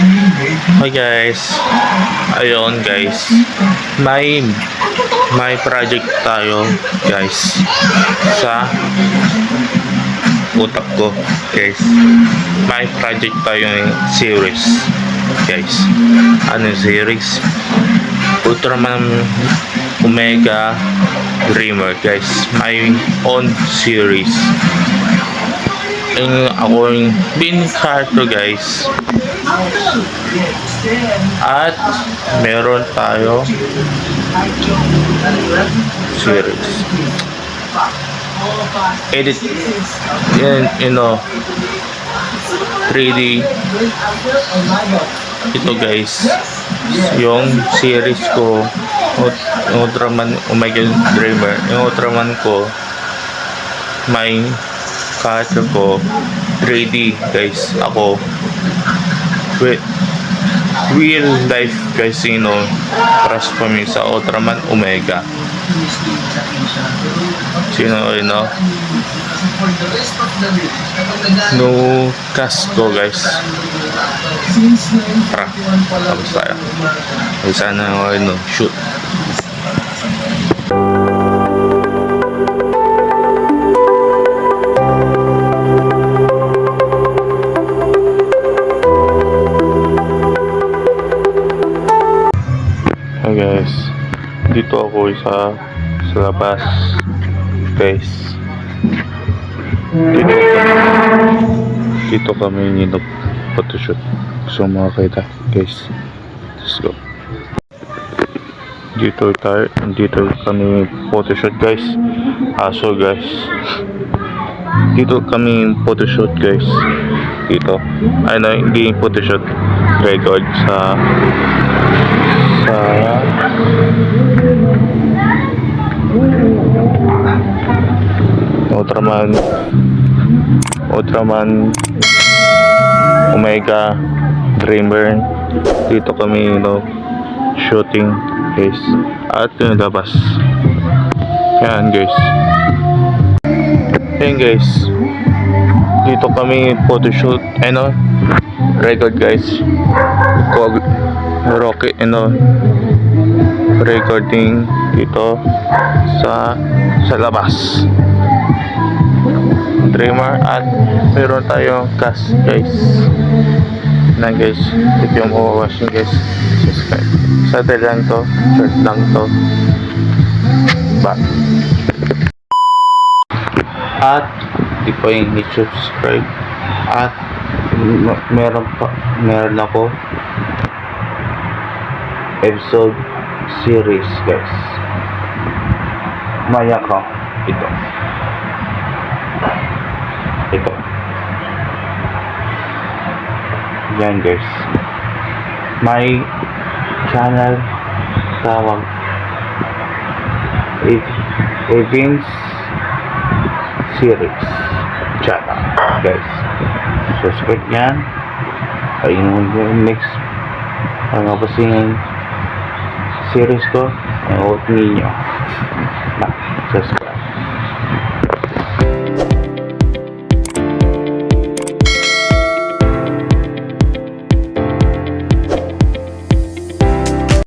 Hi guys. Ayun guys. May project tayo guys sa utak ko guys. May project tayo ng series guys. Ano yung series? Ultraman Omega Dreamer guys. My own series. Ako yung bin character guys. At meron tayo series. Edit yan, 3D. Ito guys, yung series ko, Ultraman Omega Dreamer. Yung Ultraman ko, may character ko 3D guys. Ako real life guys, transforming sa Ultraman Omega. No cast ko guys. Tara, tapos tayo. Sana shoot. Hi guys, dito ako sa labas guys. Dito kami photoshoot. So makakita guys, let's go. Dito kami photoshoot guys. Guys, dito kami photoshoot guys. Dito hindi photoshoot, record sa Ultraman Omega Dreamer. Dito kami shooting guys. At yung labas yan guys. Yan guys, dito kami photoshoot, record guys. Rocket recording dito sa labas Dreamer. At meron tayong cast guys na guys. Ito yung watching guys, subscribe sa lang to, short lang to ba. At di pa yung subscribe. At meron ako episode series guys. Maya ko ito yan guys. May channel tawag Events Series channel guys. Subscribe yan. Ayun yung next pangapasingin series ko. Huwag ninyo subscribe.